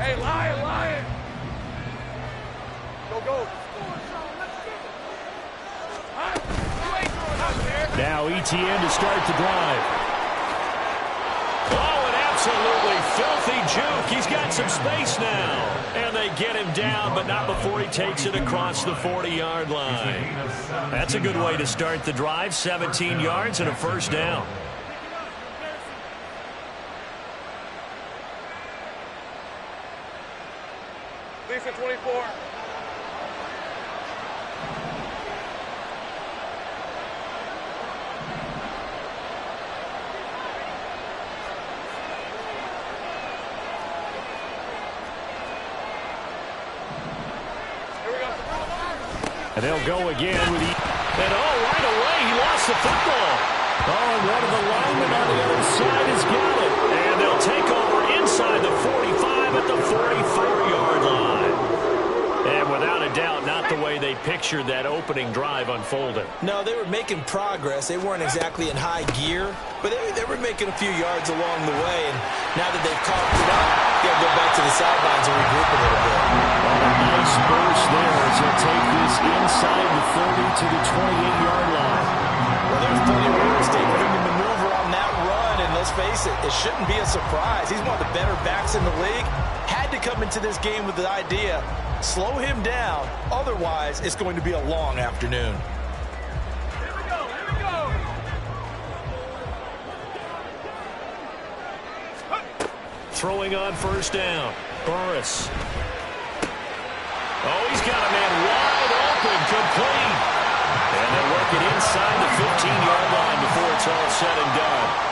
Hey, Lion. Go. Now ETN to start the drive. Oh, an absolutely filthy juke. He's got some space now. And they get him down, but not before he takes it across the 40-yard line. That's a good way to start the drive. 17 yards and a first down. Lisa 24. And they'll go again with and right away he lost the football. Oh, and one of the linemen on the other side has got it. And they'll take over inside the 45 at the 44-yard line. And without a doubt, not the way they pictured that opening drive unfolding. No, they were making progress. They weren't exactly in high gear, but they were making a few yards along the way. And now that they've coughed it up, they'll go back to the sidelines and regroup a little bit. Oh, a nice burst there as he'll take this inside the 30 to the 28-yard line. Well, there's plenty of real estate for him to maneuver on that run, and let's face it, it shouldn't be a surprise. He's one of the better backs in the league. Had to come into this game with the idea, slow him down, otherwise it's going to be a long afternoon. Here we go. Throwing on first down. Burris. Oh, he's got a man wide open, complete. And they work it inside the 15-yard line before it's all said and done.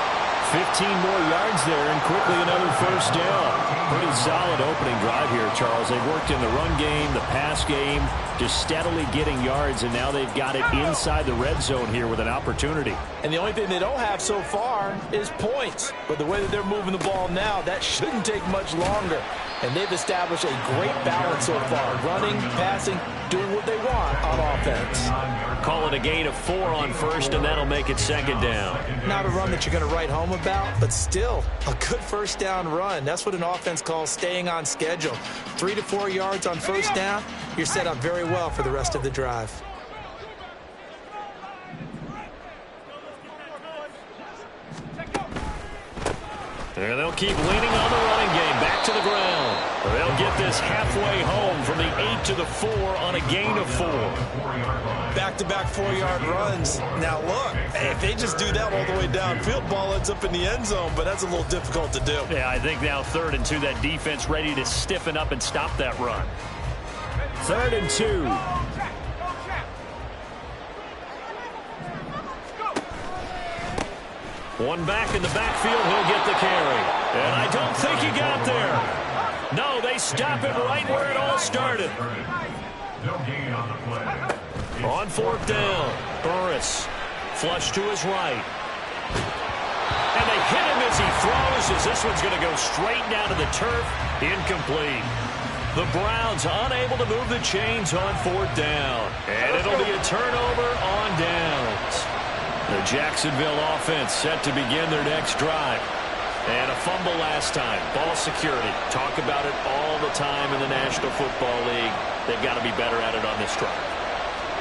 15 more yards there and quickly another first down. Pretty solid opening drive here, Charles. They've worked in the run game, the pass game, just steadily getting yards, and now they've got it inside the red zone here with an opportunity. And the only thing they don't have so far is points. But the way that they're moving the ball now, that shouldn't take much longer. And they've established a great balance so far. Running, passing, doing what they want on offense. Call it a gain of 4 on first, and that'll make it second down. Not a run that you're going to write home about, but still a good first down run. That's what an offense calls staying on schedule. 3 to 4 yards on first down, you're set up very well for the rest of the drive. And they'll keep leaning on the running game. Back to the ground. They'll get this halfway home from the 8 to the 4 on a gain of 4. Back-to-back 4-yard runs. Now, look, if they just do that all the way downfield, ball ends up in the end zone, but that's a little difficult to do. Yeah, I think now 3rd and 2, that defense ready to stiffen up and stop that run. 3rd and 2. One back in the backfield, he'll get the carry. And I don't think he got there. No, they stop it right where it all started. No gain on the play. On 4th down, Burris flush to his right. And they hit him as he throws, as this one's going to go straight down to the turf. Incomplete. The Browns unable to move the chains on 4th down. And it'll be a turnover on downs. The Jacksonville offense set to begin their next drive. And a fumble last time. Ball security. Talk about it all the time in the National Football League. They've got to be better at it on this drive.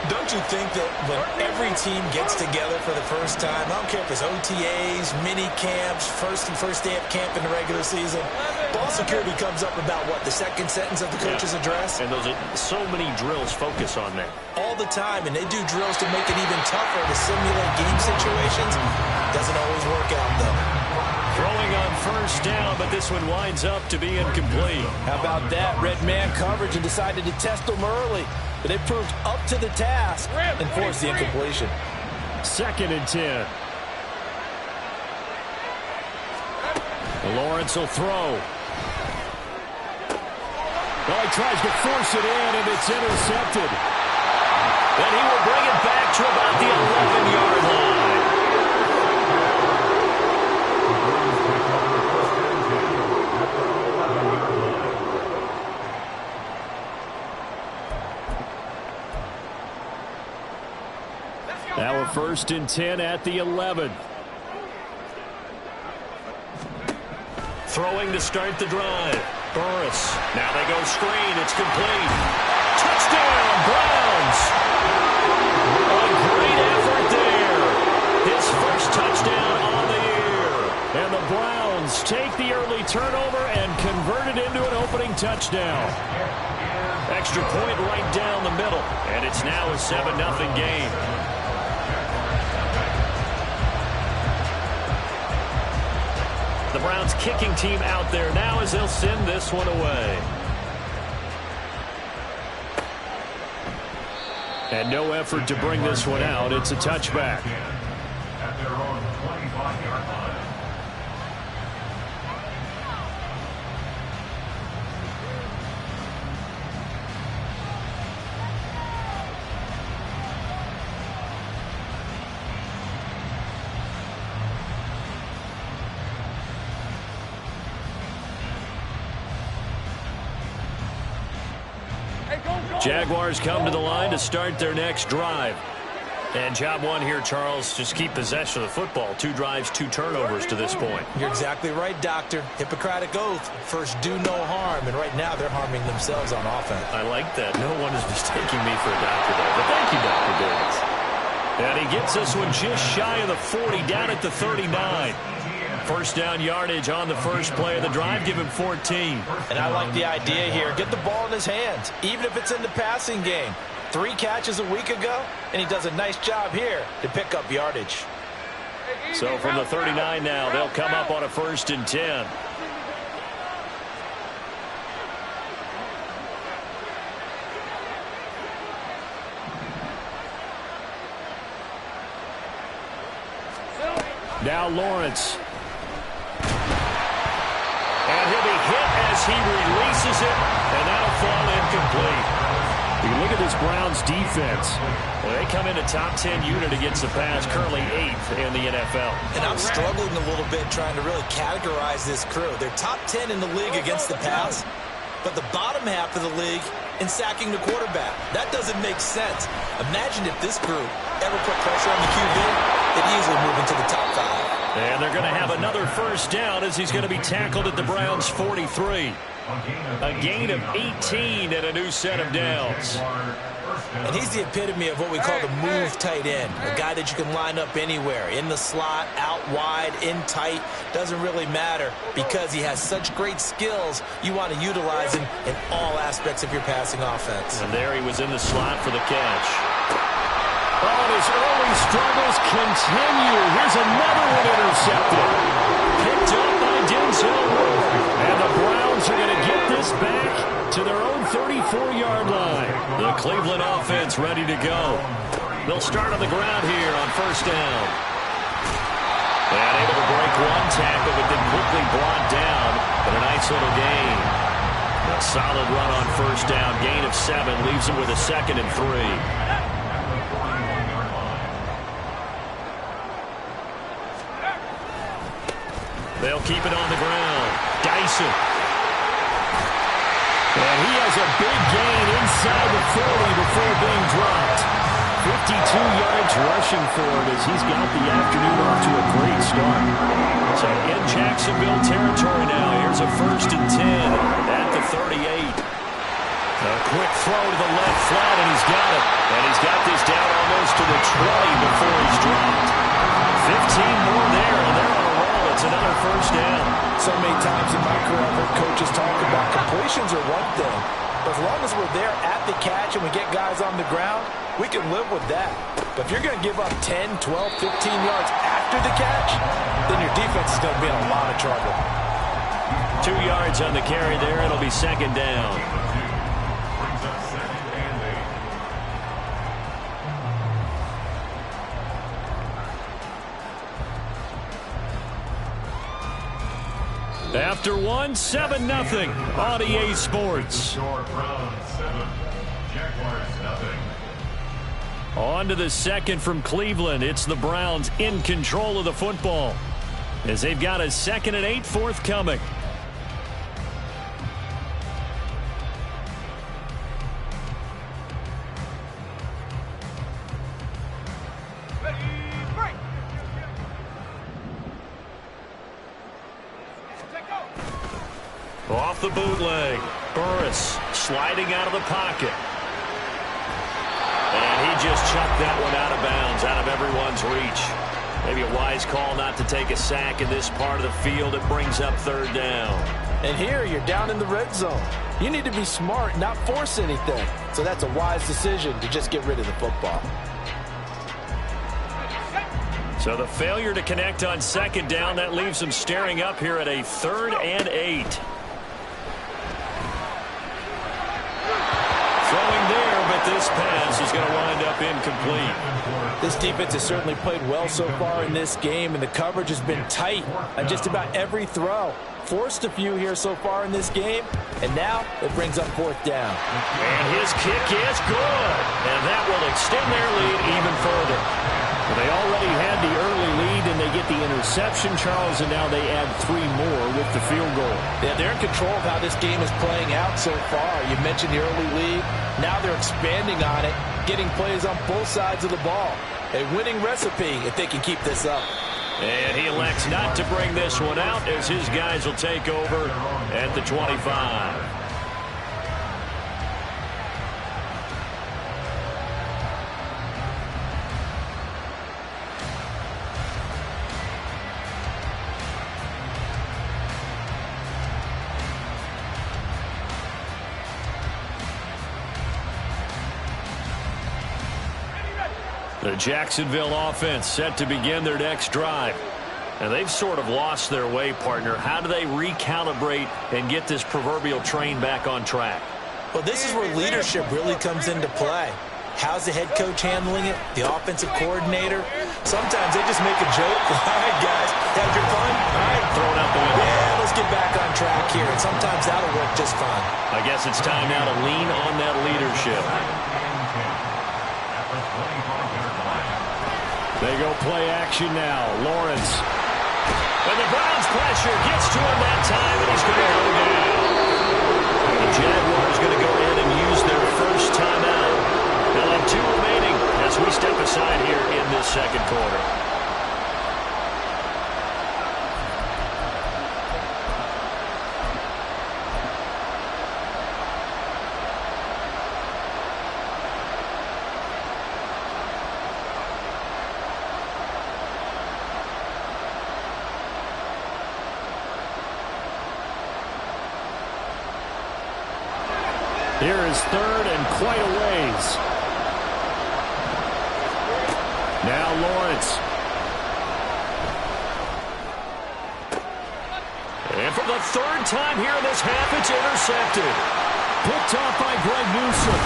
Don't you think that when every team gets together for the first time, I don't care if it's OTAs, mini camps, first day of camp in the regular season, ball security comes up about what, the second sentence of the coach's address? And those are so many drills focus on that. All the time, and they do drills to make it even tougher to simulate game situations. Doesn't always work out, though. Throwing on first down, but this one winds up to be incomplete. How about that? Red man coverage and decided to test them early. But they proved up to the task and forced the incompletion. 2nd and 10. Lawrence will throw. Well, he tries to force it in, and it's intercepted. And he will bring it back to about the 11-yard line. Now a 1st and 10 at the 11. Throwing to start the drive. Burris. Now they go screen. It's complete. Touchdown, Browns. A great effort there. His first touchdown on the year. And the Browns take the early turnover and convert it into an opening touchdown. Extra point right down the middle. And it's now a 7-0 game. The Browns kicking team out there now as they'll send this one away. And no effort to bring this one out. It's a touchback. At their own 25-yard line. Jaguars come to the line to start their next drive. And job one here, Charles, just keep possession of the football. 2 drives, 2 turnovers to this point. You're exactly right, Doctor. Hippocratic oath. First, do no harm. And right now, they're harming themselves on offense. I like that. No one is mistaking me for a doctor there. But thank you, Dr. Davis. And he gets this one just shy of the 40, down at the 39. First down yardage on the first play of the drive. Give him 14. And I like the idea here. Get the ball in his hands, even if it's in the passing game. 3 catches a week ago, and he does a nice job here to pick up yardage. So from the 39 now, they'll come up on a 1st and 10. Now Lawrence. And he'll be hit as he releases it, and that'll fall incomplete. You look at this Browns defense. Well, they come in a top 10 unit against the pass, currently 8th in the NFL. And I'm struggling a little bit trying to really categorize this crew. They're top 10 in the league against the pass, but the bottom half of the league in sacking the quarterback. That doesn't make sense. Imagine if this group ever put pressure on the QB, they'd easily move into the top 5. And they're going to have another first down as he's going to be tackled at the Browns' 43. A gain of 18 and a new set of downs. And he's the epitome of what we call the move tight end. A guy that you can line up anywhere. In the slot, out wide, in tight. Doesn't really matter because he has such great skills. You want to utilize him in all aspects of your passing offense. And there he was in the slot for the catch. Oh, and his early struggles continue. Here's another one intercepted. Picked up by Denzel Ward. And the Browns are going to get this back to their own 34-yard line. The Cleveland offense ready to go. They'll start on the ground here on first down. And able to break one tackle, but then quickly brought down. But a nice little gain. A solid run on first down. Gain of 7 leaves him with a 2nd and 3. They'll keep it on the ground. Dyson. And he has a big gain inside the 40 before being dropped. 52 yards rushing for him as he's got the afternoon off to a great start. So in Jacksonville territory now. Here's a 1st and 10 at the 38. A quick throw to the left flat, and he's got it. And he's got this down almost to the 20 before he's dropped. 15 more there, and they're on a roll. It's another first down. So many times in my career, I've heard coaches talk about completions are one thing. But as long as we're there at the catch and we get guys on the ground, we can live with that. But if you're going to give up 10, 12, 15 yards after the catch, then your defense is going to be in a lot of trouble. 2 yards on the carry there. It'll be 2nd down. After one, 7-0 on EA Sports. On to the 2nd from Cleveland. It's the Browns in control of the football as they've got a 2nd and 8 forthcoming. Off the bootleg. Burris sliding out of the pocket. And he just chucked that one out of bounds, out of everyone's reach. Maybe a wise call not to take a sack in this part of the field. It brings up third down. And here you're down in the red zone. You need to be smart, not force anything. So that's a wise decision to just get rid of the football. So the failure to connect on second down, that leaves them staring up here at a 3rd and 8. Throwing there, but this pass is going to wind up incomplete. This defense has certainly played well so far in this game, and the coverage has been tight on just about every throw. Forced a few here so far in this game, and now it brings up 4th down. And his kick is good, and that will extend their lead even further. Well, they already had the early lead, and they get the interception, Charles, and now they add 3 more with the field goal. Yeah, they're in control of how this game is playing out so far. You mentioned the early lead. Now they're expanding on it, getting plays on both sides of the ball. A winning recipe if they can keep this up. And he elects not to bring this one out as his guys will take over at the 25. The Jacksonville offense set to begin their next drive. And they've sort of lost their way, partner. How do they recalibrate and get this proverbial train back on track? Well, this is where leadership really comes into play. How's the head coach handling it? The offensive coordinator? Sometimes they just make a joke. All right, guys, had your fun? All right. Throw it out the window. Yeah, let's get back on track here. And sometimes that'll work just fine. I guess it's time now to lean on that leadership. They go play action now. Lawrence. And the Browns pressure gets to him that time, and he's going to go down. The Jaguars going to go ahead and use their first timeout. They'll have 2 remaining as we step aside here in this second quarter. Here is 3rd and quite a ways. Now Lawrence. And for the 3rd time here in this half, it's intercepted. Picked off by Greg Newsome.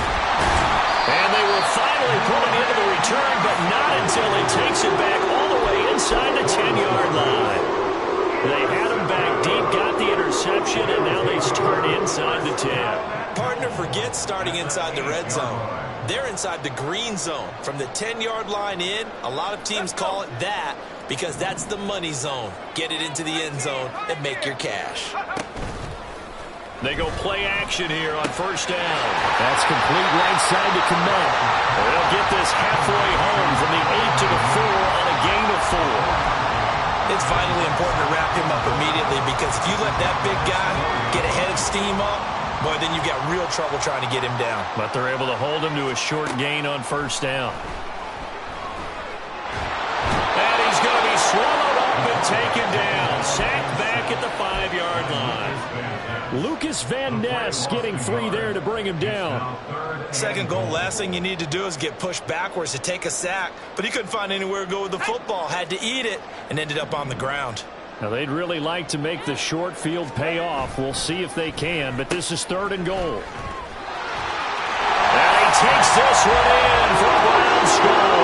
And they will finally put it into the return, but not until he takes it back all the way inside the 10-yard line. They had him back deep, got the interception, and now they start inside the 10. Partner forgets starting inside the red zone. They're inside the green zone. From the 10-yard line in, a lot of teams call it that because that's the money zone. Get it into the end zone and make your cash. They go play action here on 1st down. That's complete right side to Kmet. They'll get this halfway home from the 8 to the 4 on a gain of 4. It's vitally important to wrap him up immediately because if you let that big guy get a head of steam up, boy, then you've got real trouble trying to get him down. But they're able to hold him to a short gain on 1st down. And he's going to be swallowed up and taken down. Sacked back at the 5-yard line. Lucas Van Ness getting 3 there to bring him down. Second goal, last thing you need to do is get pushed backwards to take a sack. But he couldn't find anywhere to go with the football. Had to eat it and ended up on the ground. Now, they'd really like to make the short field pay off. We'll see if they can, but this is 3rd and goal. And he takes this one in for a Brown score.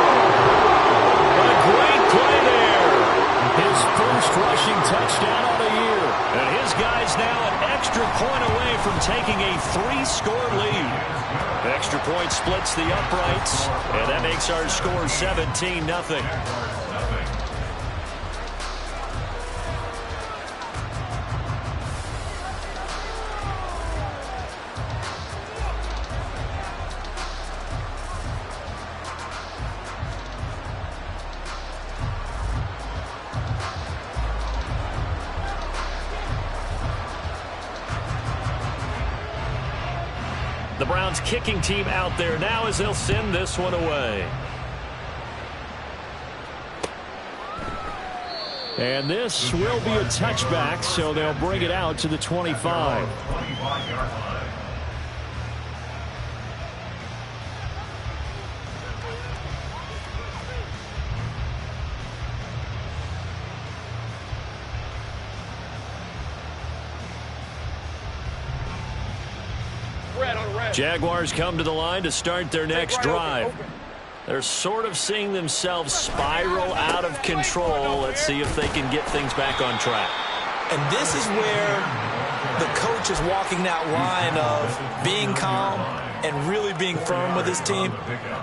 A great play there. His first rushing touchdown on the year. And his guy's now an extra point away from taking a 3-score lead. Extra point splits the uprights, and that makes our score 17-0. The Browns kicking team out there now as they'll send this one away. And this will be a touchback, so they'll bring it out to the 25. Jaguars come to the line to start their next drive. They're sort of seeing themselves spiral out of control. Let's see if they can get things back on track. And this is where the coach is walking that line of being calm and really being firm with his team.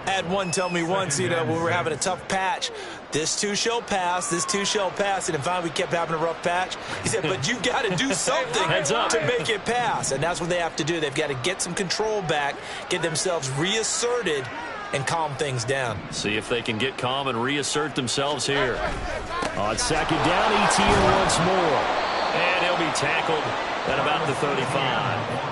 I had one tell me once, when we were having a tough patch, this too shall pass, this too shall pass. And finally we kept having a rough patch. He said, but you've got to do something to make it pass. And that's what they have to do. They've got to get some control back, get themselves reasserted, and calm things down. See if they can get calm and reassert themselves here. On second down, ETN once more. And he'll be tackled at about the 35.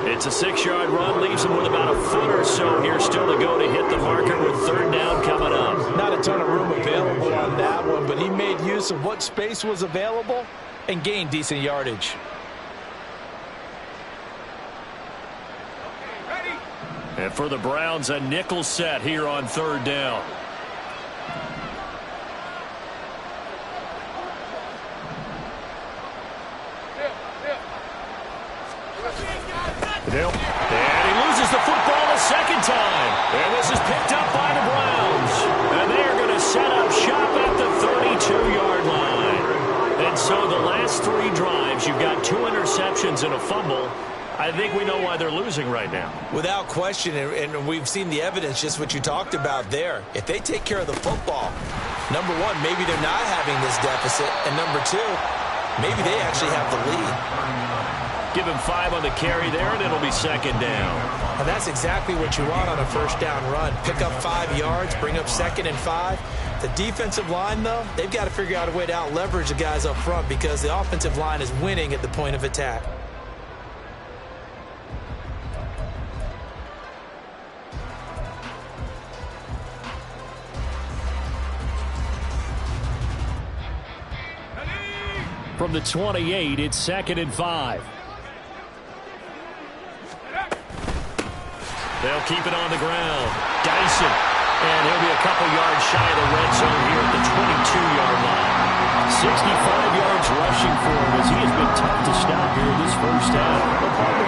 It's a 6-yard run, leaves him with about a foot or so here still to go to hit the marker with third down coming up. Not a ton of room available on that one, but he made use of what space was available and gained decent yardage. And for the Browns, a nickel set here on third down. And he loses the football a second time. And this is picked up by the Browns. And they're going to set up shop at the 32-yard line. And so the last 3 drives, you've got 2 interceptions and a fumble. I think we know why they're losing right now. Without question, and we've seen the evidence, just what you talked about there. If they take care of the football, number one, maybe they're not having this deficit. And number 2, maybe they actually have the lead. Give him 5 on the carry there, and it'll be second down. And that's exactly what you want on a first down run. Pick up 5 yards, bring up 2nd and 5. The defensive line, though, they've got to figure out a way to out-leverage the guys up front because the offensive line is winning at the point of attack. From the 28, it's 2nd and 5. They'll keep it on the ground. Dyson. And he'll be a couple yards shy of the red zone here at the 22-yard line. 65 yards rushing for him as he has been tough to stop here this first half.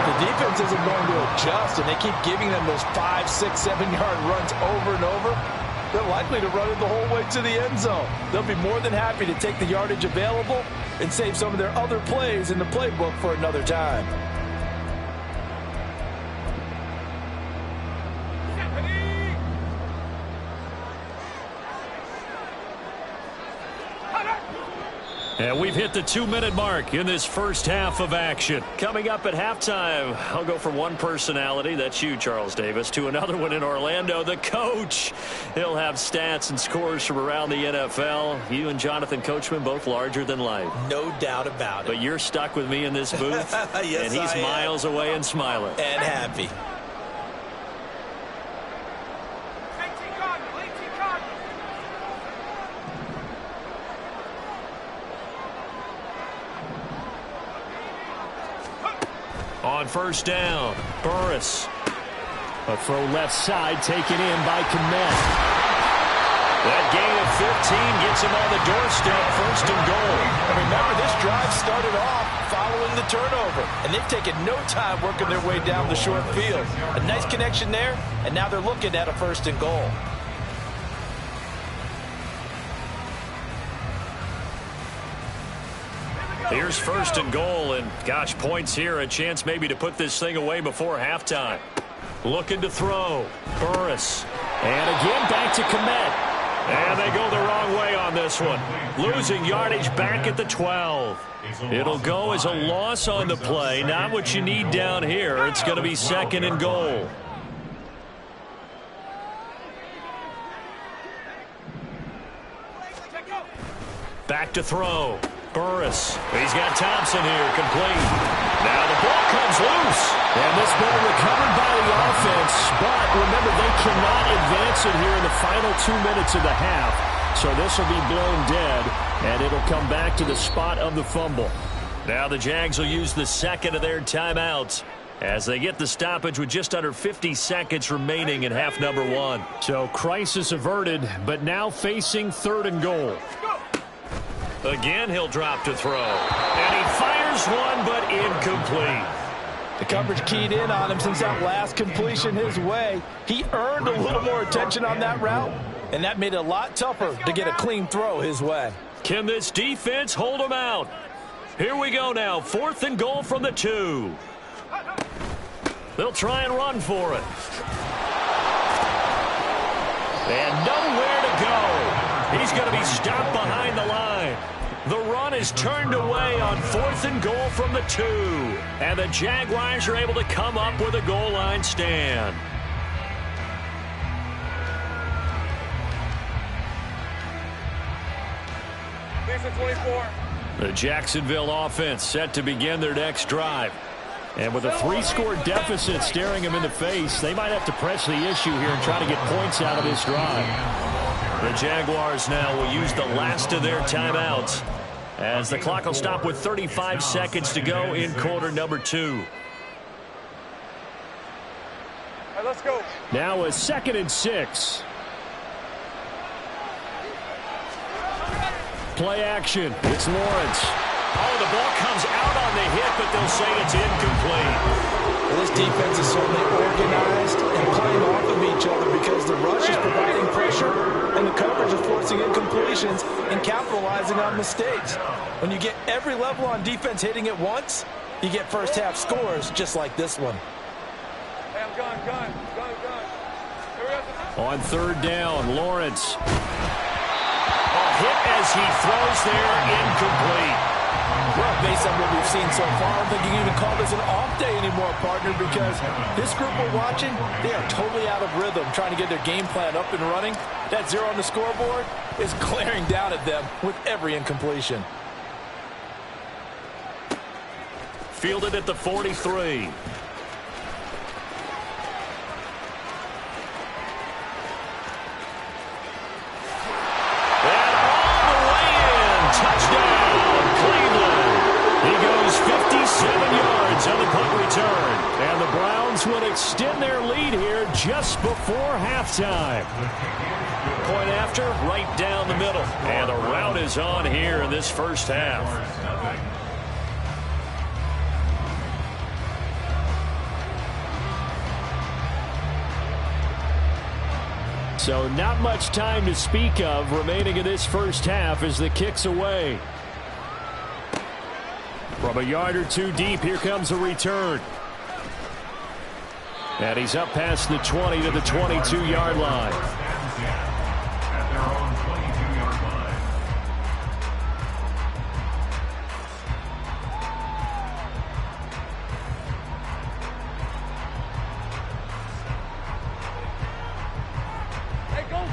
The defense isn't going to adjust, and they keep giving them those 5, 6, 7-yard runs over and over. They're likely to run it the whole way to the end zone. They'll be more than happy to take the yardage available and save some of their other plays in the playbook for another time. And we've hit the 2-minute mark in this first half of action. Coming up at halftime, I'll go from one personality, that's you, Charles Davis, to another one in Orlando, the coach. He'll have stats and scores from around the NFL. You and Jonathan Coachman both larger than life. No doubt about it. But you're stuck with me in this booth, yes, and he's miles away and smiling. And happy. On first down, Burris. A throw left side taken in by Kmet. That gain of 15 gets him on the doorstep, 1st and goal. And remember, this drive started off following the turnover, and they've taken no time working their way down the short field. A nice connection there, and now they're looking at a 1st and goal. Here's 1st and goal, and gosh, points here, a chance maybe to put this thing away before halftime. Looking to throw, Burris, and again back to Kmet. And they go the wrong way on this one. Losing yardage back at the 12. It'll go as a loss on the play, not what you need down here. It's going to be 2nd and goal. Back to throw. Burris. He's got Thompson here, complete. Now the ball comes loose. And this ball recovered by the offense, but remember, they cannot advance it here in the final 2 minutes of the half. So this will be blown dead, and it'll come back to the spot of the fumble. Now the Jags will use the second of their timeouts as they get the stoppage with just under 50 seconds remaining in half number 1. So crisis averted, but now facing 3rd and goal. Again, he'll drop to throw. And he fires one, but incomplete. The coverage keyed in on him since that last completion his way. He earned a little more attention on that route, and that made it a lot tougher to get a clean throw his way. Can this defense hold him out? Here we go now. 4th and goal from the 2. They'll try and run for it. And nowhere to go. He's going to be stopped behind the line. The run is turned away on 4th and goal from the 2. And the Jaguars are able to come up with a goal line stand. Lisa 24. The Jacksonville offense set to begin their next drive. And with a 3-score deficit staring them in the face, they might have to press the issue here and try to get points out of this drive. The Jaguars now will use the last of their timeouts as the clock will stop with 35 seconds to go in quarter number 2. All right, let's go. Now a 2nd and 6. Play action. It's Lawrence. Oh, the ball comes out on the hit, but they'll say it's incomplete. Well, this defense is certainly organized and playing off of each other because the rush is providing pressure and the coverage is forcing incompletions and capitalizing on mistakes. When you get every level on defense hitting at once, you get first half scores just like this one. Hey, I'm gun. Here we go. On 3rd down, Lawrence. A hit as he throws there, incomplete. Well, based on what we've seen so far, I don't think you can even call this an off day anymore, partner, because this group we're watching, they are totally out of rhythm, trying to get their game plan up and running. That 0 on the scoreboard is glaring down at them with every incompletion. Fielded at the 43. On the punt return. And the Browns will extend their lead here just before halftime. Point after, right down the middle. And the rout is on here in this first half. So not much time to speak of remaining in this first half as the kick's away. From a yard or 2 deep, here comes a return. And he's up past the 20 to the 22-yard line. At their own 22-yard line. Hey, go.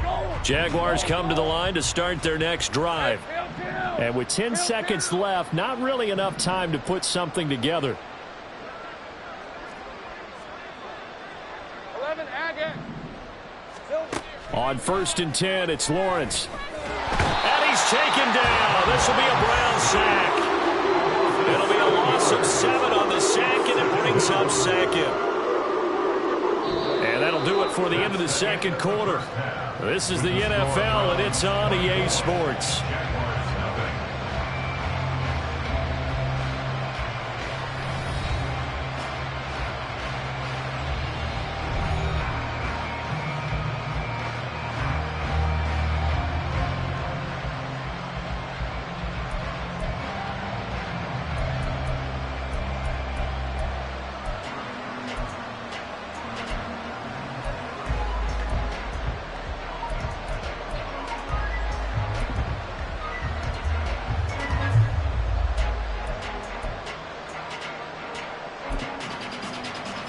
Jaguars come to the line to start their next drive. And with 10 seconds left, not really enough time to put something together. 11, Agate. On 1st and 10, it's Lawrence. And he's taken down. This will be a Brown sack. It'll be a loss of 7 on the sack, and it brings up 2nd. And that'll do it for the end of the second quarter. This is the NFL, and it's on EA Sports.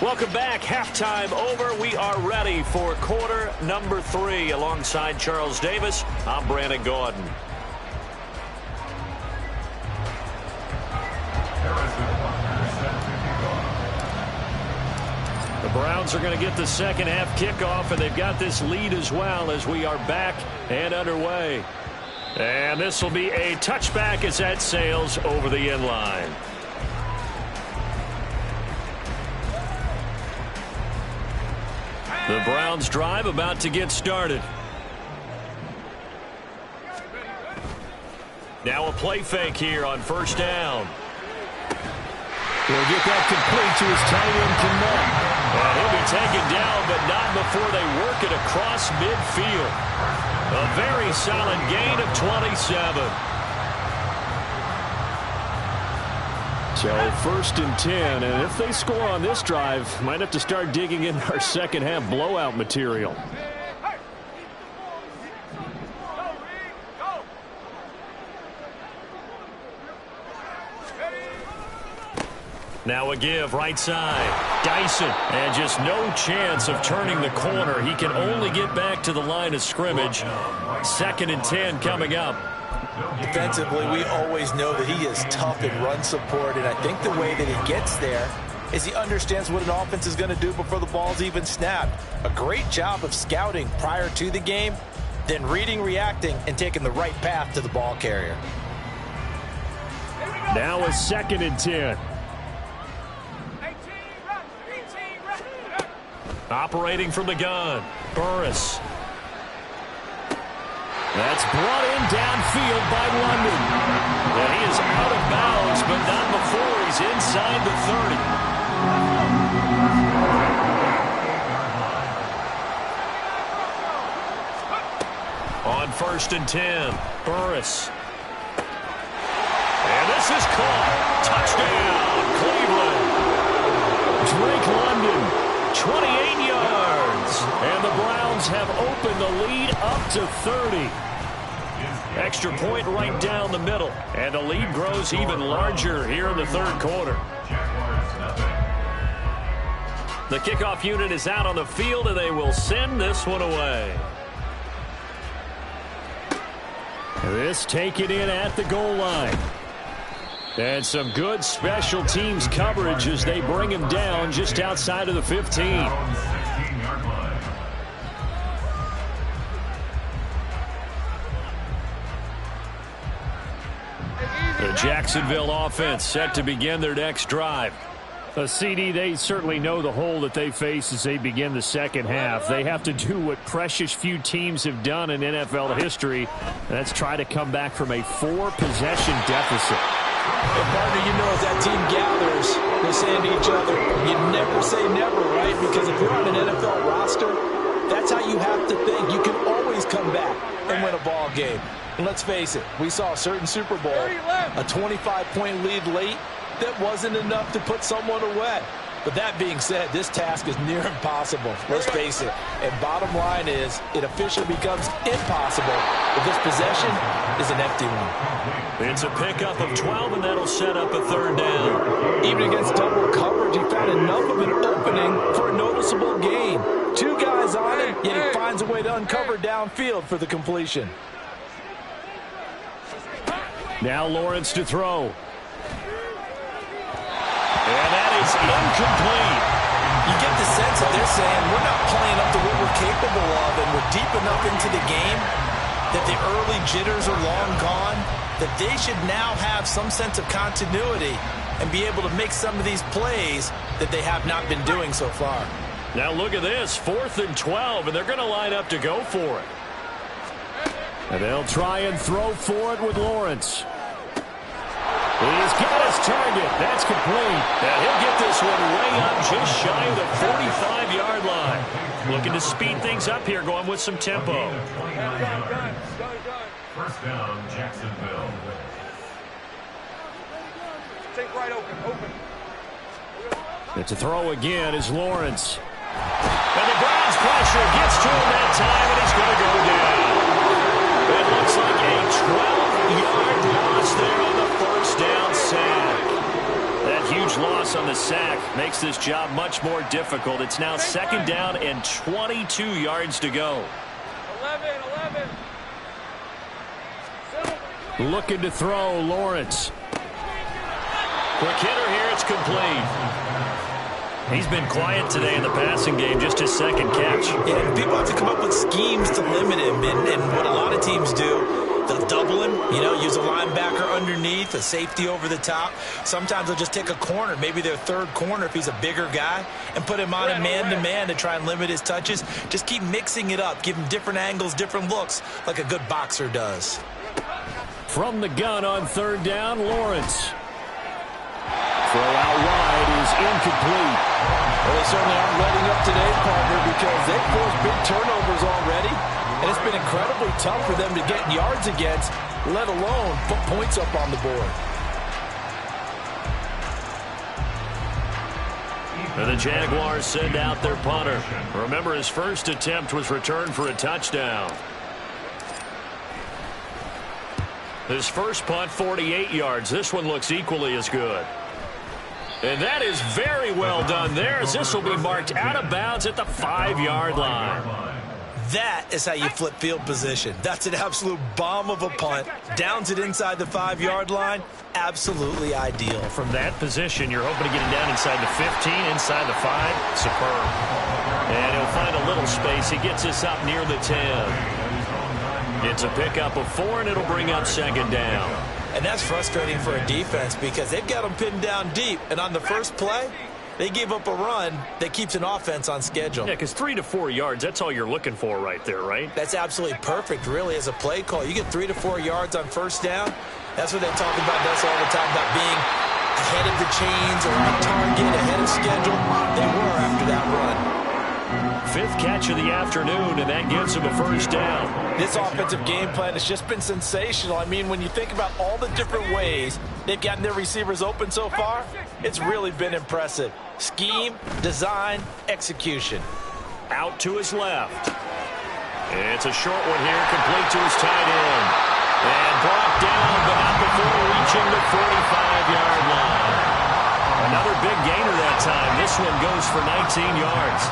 Welcome back. Halftime over. We are ready for quarter number 3. Alongside Charles Davis, I'm Brandon Gordon. Browns are going to get the second half kickoff, and they've got this lead as well as we are back and underway. And this will be a touchback as that sails over the end line. The Browns drive about to get started. Now a play fake here on first down. He'll get that complete to his tight end, Connect. And he'll be taken down, but not before they work it across midfield. A very solid gain of 27. So first and 10, and if they score on this drive, might have to start digging in our second half blowout material. Now a give right side. Dyson, and just no chance of turning the corner. He can only get back to the line of scrimmage. Second and 10 coming up. Defensively, we always know that he is tough in run support, and I think the way that he gets there is he understands what an offense is going to do before the ball's even snapped. A great job of scouting prior to the game, then reading, reacting, and taking the right path to the ball carrier. Now a second and 10. Operating from the gun, Burris. That's brought in downfield by London. And he is out of bounds, but not before he's inside the 30. On first and 10, Burris. And this is caught. Touchdown, Cleveland. Drake London. 28 yards, and the Browns have opened the lead up to 30. Extra point right down the middle, and the lead grows even larger here in the third quarter. The kickoff unit is out on the field, and they will send this one away. This taken in at the goal line. And some good special teams coverage as they bring him down just outside of the 15. The Jacksonville offense set to begin their next drive. A CD, they certainly know the hole that they face as they begin the second half. They have to do what precious few teams have done in NFL history. That's try to come back from a 4-possession deficit. And partner, you know, as that team gathers, they're saying to each other, you never say never, right? Because if you're on an NFL roster, that's how you have to think. You can always come back and win a ball game. And let's face it, we saw a certain Super Bowl, a 25-point lead late, that wasn't enough to put someone away. But that being said, this task is near impossible. Let's face it. And bottom line is, it officially becomes impossible if this possession is an empty one. It's a pickup of 12, and that'll set up a third down. Even against double coverage, he found enough of an opening for a noticeable gain. 2 guys on him, yet he finds a way to uncover downfield for the completion. Now Lawrence to throw. And that is incomplete. You get the sense that they're saying we're not playing up to what we're capable of, and we're deep enough into the game that the early jitters are long gone, that they should now have some sense of continuity and be able to make some of these plays that they have not been doing so far. Now look at this, 4th and 12, and they're going to line up to go for it. And they'll try and throw for it with Lawrence. He's got his target. That's complete. And he'll get this one way up just shy of the 45-yard line. Looking to speed things up here, going with some tempo. First down, Jacksonville. Take right open. And to throw again is Lawrence. And the Browns pressure gets to him that time, and he's going to go down. It looks like a 12-yard loss there on the first down sack. That huge loss on the sack makes this job much more difficult. It's now second down and 22 yards to go. 11. Looking to throw, Lawrence. Quick hitter here, it's complete. He's been quiet today in the passing game, just his second catch. Yeah, people have to come up with schemes to limit him, and what a lot of teams do, they'll double him, use a linebacker underneath, a safety over the top. Sometimes they'll just take a corner, maybe their third corner if he's a bigger guy, and put him on a man-to-man to try and limit his touches. Just keep mixing it up, give him different angles, different looks, like a good boxer does. From the gun on third down, Lawrence. Throw out wide is incomplete. Well, they certainly aren't letting up today, partner, because they've forced big turnovers already, and it's been incredibly tough for them to get yards against, let alone put points up on the board. And the Jaguars send out their punter. Remember, his first attempt was returned for a touchdown. His first punt, 48 yards. This one looks equally as good. And that is very well done there, as this will be marked out of bounds at the 5-yard line. That is how you flip field position. That's an absolute bomb of a punt. Downs it inside the 5-yard line. Absolutely ideal. From that position, you're hoping to get him down inside the 15, inside the 5. Superb. And he'll find a little space. He gets us up near the 10. It's a pickup of 4, and it'll bring up second down. And that's frustrating for a defense because they've got them pinned down deep. And on the first play, they gave up a run that keeps an offense on schedule. Yeah, because 3 to 4 yards, that's all you're looking for right there, right? That's absolutely perfect, really, as a play call. You get 3 to 4 yards on first down. That's what they talk about us all the time, about being ahead of the chains or on target, ahead of schedule. They were after that run. 5th catch of the afternoon, and that gives him a first down. This offensive game plan has just been sensational. I mean, when you think about all the different ways they've gotten their receivers open so far, it's really been impressive. Scheme, design, execution. Out to his left. It's a short one here, complete to his tight end. And brought down, but not before reaching the 45-yard line. Another big gainer that time. This one goes for 19 yards.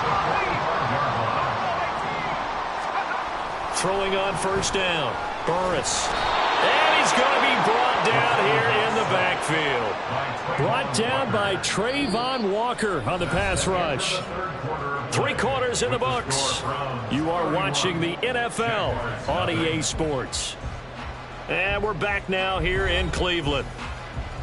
Throwing on first down. Burris. And he's going to be brought down here in the backfield. Brought down by Trayvon Walker on the pass rush. 3 quarters in the books. You are watching the NFL on EA Sports. And we're back now here in Cleveland.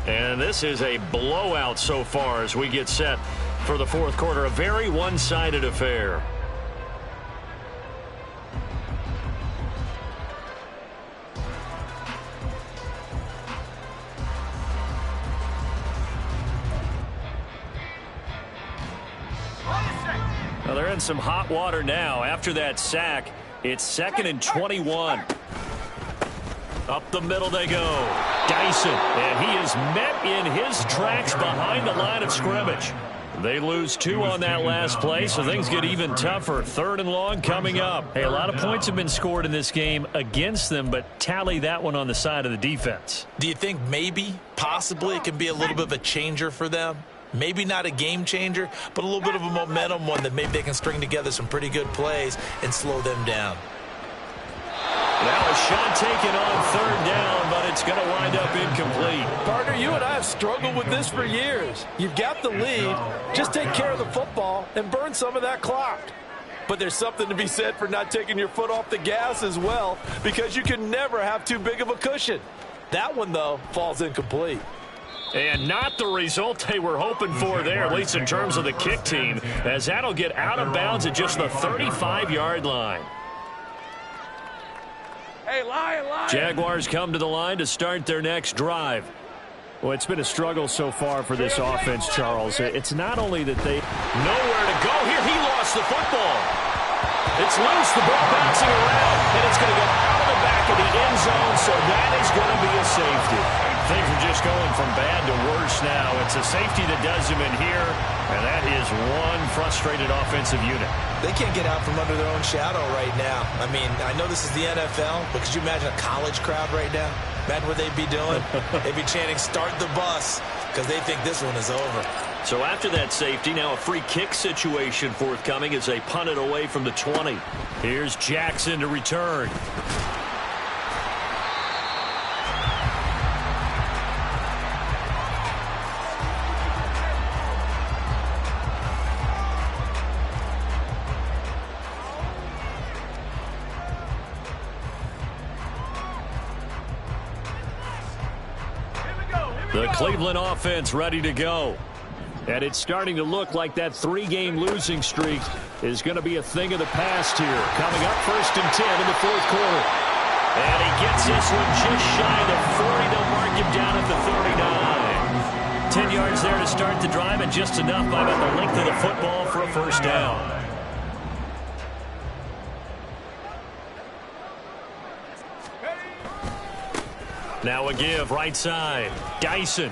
And this is a blowout so far as we get set for the fourth quarter. A very one-sided affair. Well, they're in some hot water now. After that sack, it's 2nd and 21. Up the middle they go. Dyson, and he is met in his tracks behind the line of scrimmage. They lose 2 on that last play, so things get even tougher. 3rd and long coming up. Hey, a lot of points have been scored in this game against them, but tally that one on the side of the defense. Do you think maybe, possibly, it can be a little bit of a changer for them? Maybe not a game changer, but a little bit of a momentum one that maybe they can string together some pretty good plays and slow them down. Now a shot taken on 3rd down, but it's going to wind up incomplete. Partner, you and I have struggled with this for years. You've got the lead. Just take care of the football and burn some of that clock. But there's something to be said for not taking your foot off the gas as well, because you can never have too big of a cushion. That one, though, falls incomplete. And not the result they were hoping for there, at least in terms of the kick team, as that'll get out of bounds at just the 35-yard line. Hey, Lion. Jaguars come to the line to start their next drive. Well, it's been a struggle so far for this offense, Charles. It's not only that they... Nowhere to go here. He lost the football. It's loose. The ball bouncing around, and it's going to go out of the back of the end zone, so that is going to be a safety. Things are just going from bad to worse now. It's a safety that does him in here, and that is one frustrated offensive unit. They can't get out from under their own shadow right now. I mean, I know this is the NFL, but could you imagine a college crowd right now? Imagine what they'd be doing. They'd be chanting, "Start the bus," because they think this one is over. So after that safety, now a free kick situation forthcoming as they punt it away from the 20. Here's Jackson to return. The Cleveland offense ready to go. And it's starting to look like that 3-game losing streak is going to be a thing of the past here. Coming up 1st and 10 in the 4th quarter. And he gets this one just shy of the 40. They'll mark him down at the 39. 10 yards there to start the drive, and just enough by about the length of the football for a first down. Now a give, right side. Dyson.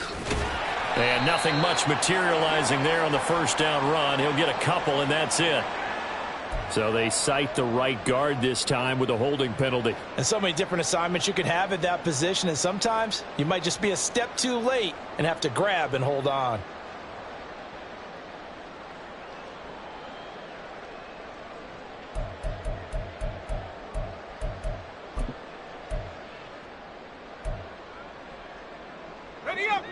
And nothing much materializing there on the first down run. He'll get a couple, and that's it. So they cite the right guard this time with a holding penalty. And so many different assignments you could have at that position, and sometimes you might just be a step too late and have to grab and hold on. Ready up!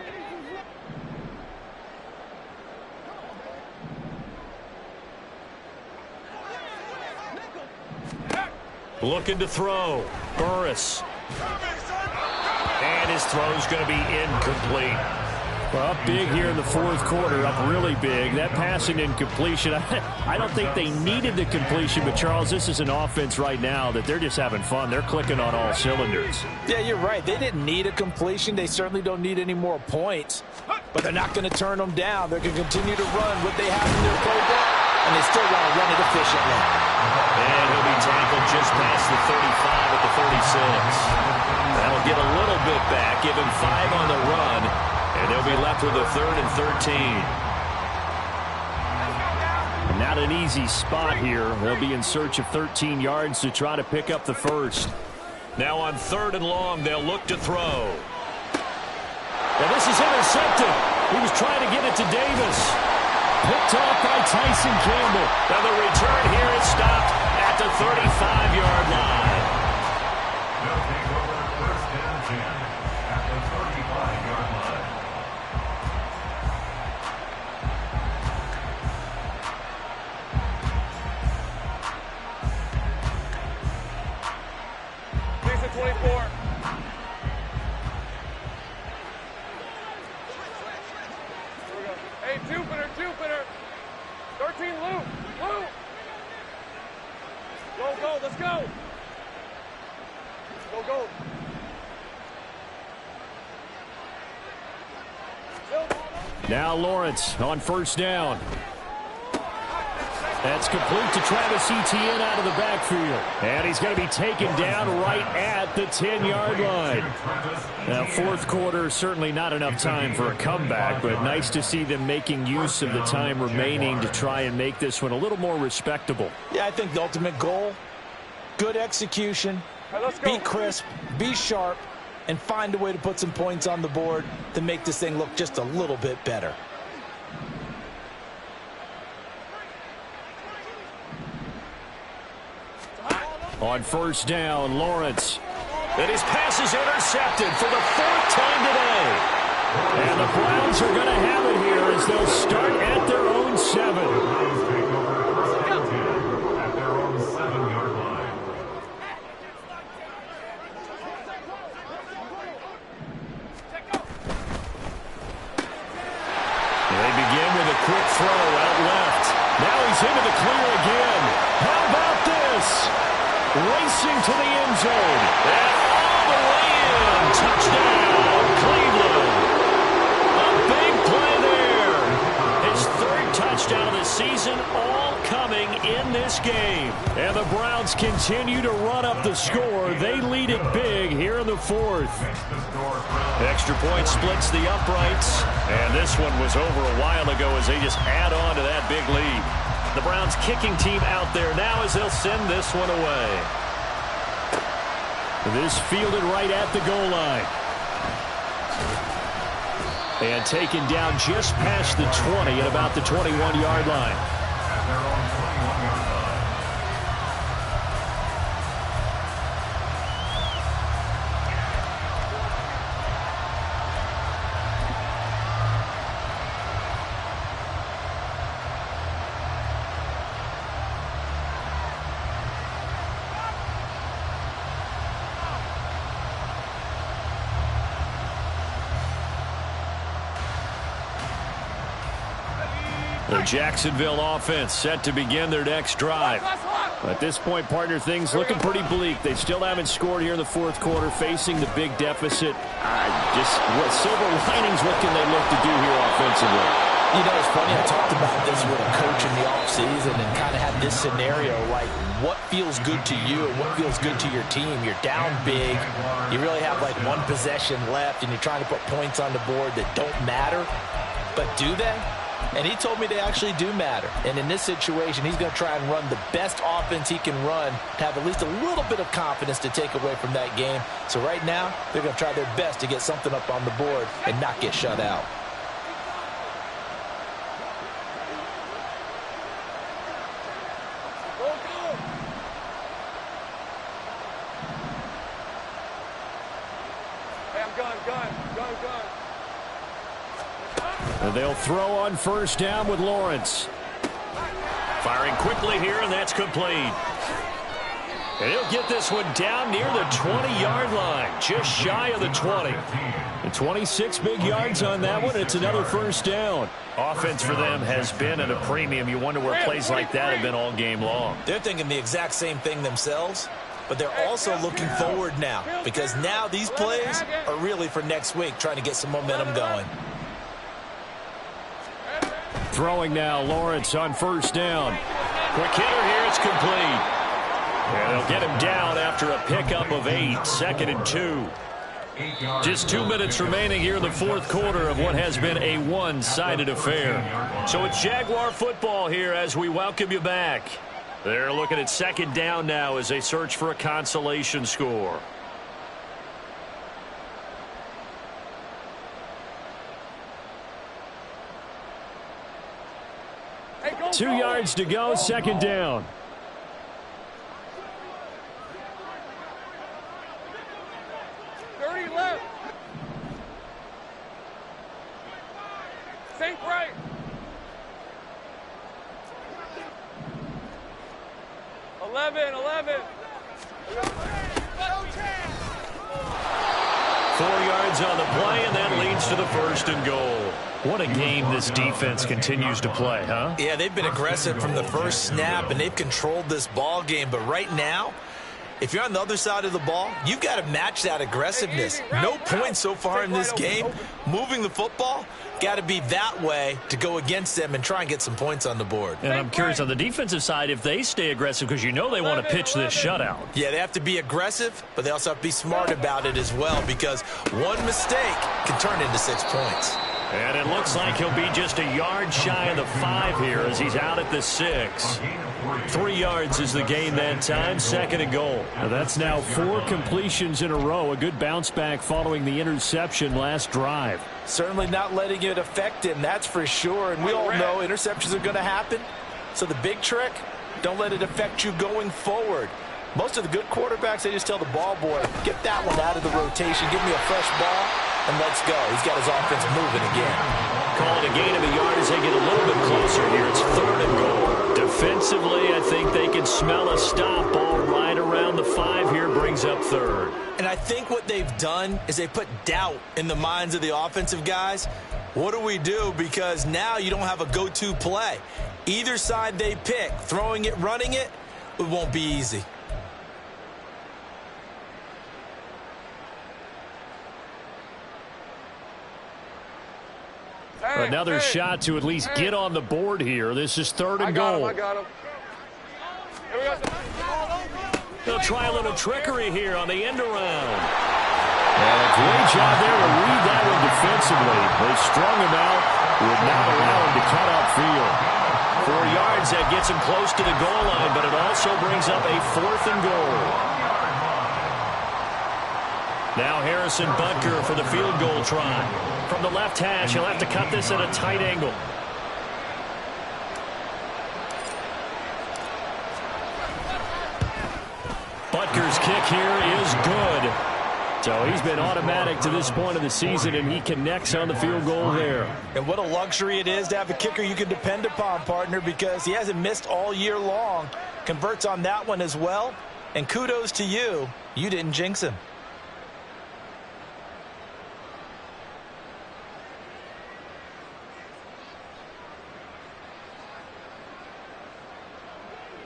Looking to throw. Burris. And his throw's going to be incomplete. Well, up big here in the 4th quarter, up really big. That passing incompletion, I don't think they needed the completion, but Charles, this is an offense right now that they're just having fun. They're clicking on all cylinders. Yeah, you're right. They didn't need a completion. They certainly don't need any more points, but they're not going to turn them down. They're going to continue to run what they have in their playbook, and they still want to run it efficiently. And he'll be tackled just past the 35 at the 36. That'll get a little bit back, give him 5 on the run, and they'll be left with a 3rd and 13. Not an easy spot here. They'll be in search of 13 yards to try to pick up the first. Now on 3rd and long, they'll look to throw. And this is intercepted. He was trying to get it to Davis. Picked off by Tyson Campbell. Now the return here is stopped at the 35-yard line. They'll take over 1st and 10 at the 35-yard line. He's at 24. Here we go. Hey, Jupiter. 13, Luke. Go, let's go. Go. Now Lawrence on 1st down. That's complete to Travis Etienne out of the backfield. And he's going to be taken down right at the 10-yard line. Now, 4th quarter, certainly not enough time for a comeback, but nice to see them making use of the time remaining to try and make this one a little more respectable. Yeah, I think the ultimate goal, good execution, be crisp, be sharp, and find a way to put some points on the board to make this thing look just a little bit better. On 1st down, Lawrence. And his pass is intercepted for the 4th time today. And the Browns are going to have it here as they'll start at their own 7. Take over 1st and 10 at their own 7-yard line. They begin with a quick throw out left. Now he's into the clear again. How about this? Racing to the end zone. And all the way in. Touchdown, Cleveland. A big play there. His 3rd touchdown of the season, all coming in this game. And the Browns continue to run up the score. They lead it big here in the 4th. Extra point splits the uprights. And this one was over a while ago as they just add on to that big lead. The Browns kicking team out there now as they'll send this one away. This fielded right at the goal line. And taken down just past the 20 at about the 21-yard line. At their own 21-yard line. The Jacksonville offense set to begin their next drive. At this point, partner, things looking pretty bleak. They still haven't scored here in the fourth quarter, facing the big deficit. What silver linings, what can they look to do here offensively? You know, it's funny, I talked about this with a coach in the offseason and kind of had this scenario, like what feels good to you and what feels good to your team. You're down big. You really have like one possession left, and you're trying to put points on the board that don't matter. But do they? And he told me they actually do matter. And in this situation, he's going to try and run the best offense he can run to have at least a little bit of confidence to take away from that game. So right now, they're going to try their best to get something up on the board and not get shut out. And they'll throw on first down with Lawrence. Firing quickly here, and that's complete. And he'll get this one down near the 20-yard line, just shy of the 20. And 26 big yards on that one. It's another first down. Offense for them has been at a premium. You wonder where plays like that have been all game long. They're thinking the exact same thing themselves, but they're also looking forward now because now these plays are really for next week, trying to get some momentum going. Throwing now, Lawrence on first down. Quick hitter here, it's complete. And they'll get him down after a pickup of 8, 2nd and 2. Just 2 minutes remaining here in the fourth quarter of what has been a one-sided affair. So it's Jaguar football here as we welcome you back. They're looking at second down now as they search for a consolation score. Hey, go, 2 go. yards to go, second down. Left. Sink right. Eleven. 4 yards on the play, and that leads to the first and goal. What a game this defense continues to play, huh? Yeah, they've been aggressive from the first snap, and they've controlled this ball game. But right now, if you're on the other side of the ball, you've got to match that aggressiveness. No points so far in this game. Moving the football, got to be that way to go against them and try and get some points on the board. And I'm curious on the defensive side if they stay aggressive because you know they want to pitch this shutout. Yeah, they have to be aggressive, but they also have to be smart about it as well because one mistake can turn into 6 points. And it looks like he'll be just a yard shy of the 5 here as he's out at the 6. 3 yards is the gain that time, 2nd and goal. Now that's now 4 completions in a row. A good bounce back following the interception last drive. Certainly not letting it affect him, that's for sure. And we all know interceptions are going to happen. So the big trick, don't let it affect you going forward. Most of the good quarterbacks, they just tell the ball boy, get that one out of the rotation, give me a fresh ball, and let's go. He's got his offense moving again. Call it a gain of a yard as they get a little bit closer here. It's 3rd and goal. Defensively, I think they can smell a stop ball right around the 5 here, brings up 3rd. And I think what they've done is they put doubt in the minds of the offensive guys. What do we do? Because now you don't have a go-to play. Either side they pick, throwing it, running it, it won't be easy. Another shot to at least get on the board here. This is 3rd and goal. I got him. Here we go. They'll try a little trickery here on the end around. And a great job there to read that one defensively. They strung him out, would not allow him to cut upfield. 4 yards, that gets him close to the goal line, but it also brings up a 4th and goal. Now Harrison Butker for the field goal try. From the left hash, he'll have to cut this at a tight angle. Butker's kick here is good. So he's been automatic to this point of the season, and he connects on the field goal there. And what a luxury it is to have a kicker you can depend upon, partner, because he hasn't missed all year long. Converts on that one as well. And kudos to you. You didn't jinx him.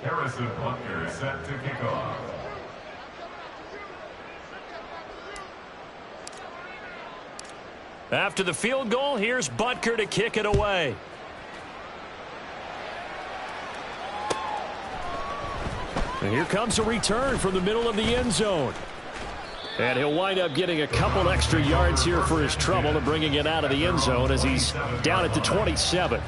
Harrison Butker set to kick off. After the field goal, here's Butker to kick it away. And here comes a return from the middle of the end zone. And he'll wind up getting a couple extra yards here for his trouble and bringing it out of the end zone as he's down at the 27.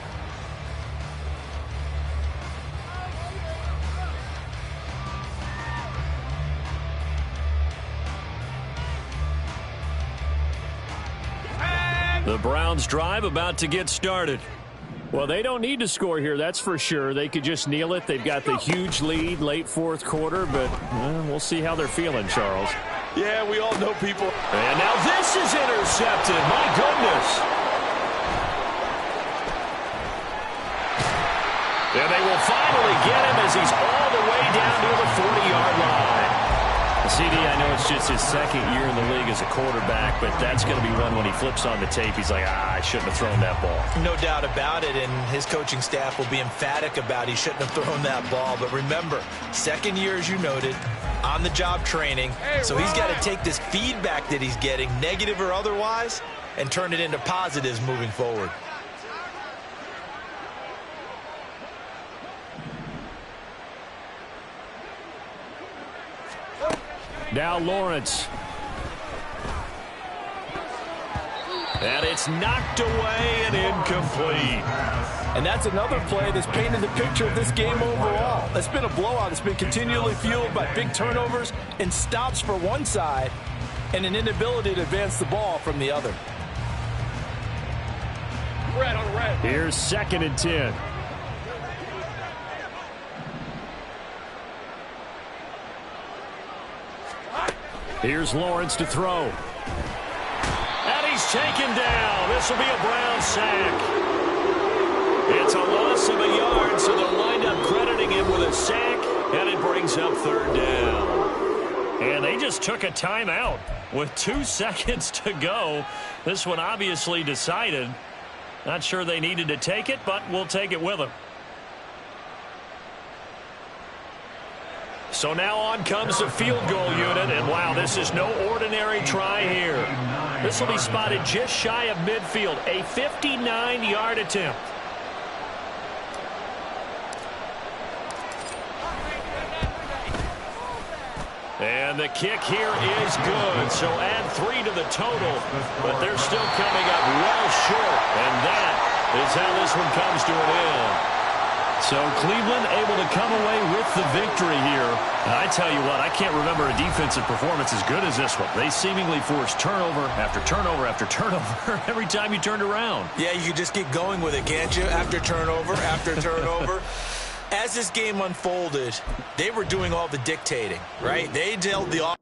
The Browns drive about to get started. Well, they don't need to score here, that's for sure. They could just kneel it. They've got the huge lead late fourth quarter, but we'll see how they're feeling, Charles. Yeah, we all know people. And now this is intercepted. My goodness. And they will finally get him as he's all the way down near the 40-yard line. CD, I know it's just his second year in the league as a quarterback, but that's going to be one when he flips on the tape. He's like, I shouldn't have thrown that ball. No doubt about it, and his coaching staff will be emphatic about he shouldn't have thrown that ball. But remember, second year, as you noted, on-the-job training. So he's got to take this feedback that he's getting, negative or otherwise, and turn it into positives moving forward. Now Lawrence. And it's knocked away and incomplete. And that's another play that's painted the picture of this game overall. It's been a blowout. It's been continually fueled by big turnovers and stops for one side and an inability to advance the ball from the other. Red on red. Here's 2nd and 10. Here's Lawrence to throw. And he's taken down. This will be a Brown sack. It's a loss of a yard, so they'll wind up crediting him with a sack, and it brings up 3rd down. And they just took a timeout with 2 seconds to go. This one obviously decided. Not sure they needed to take it, but we'll take it with them. So now on comes the field goal unit, and wow, this is no ordinary try here. This will be spotted just shy of midfield, a 59-yard attempt. And the kick here is good, so add 3 to the total, but they're still coming up well short, and that is how this one comes to an end. So Cleveland able to come away with the victory here. And I tell you what, I can't remember a defensive performance as good as this one. They seemingly forced turnover after turnover after turnover every time you turned around. Yeah, you could just get going with it, can't you? After turnover, after turnover. As this game unfolded, they were doing all the dictating, right? They dealt the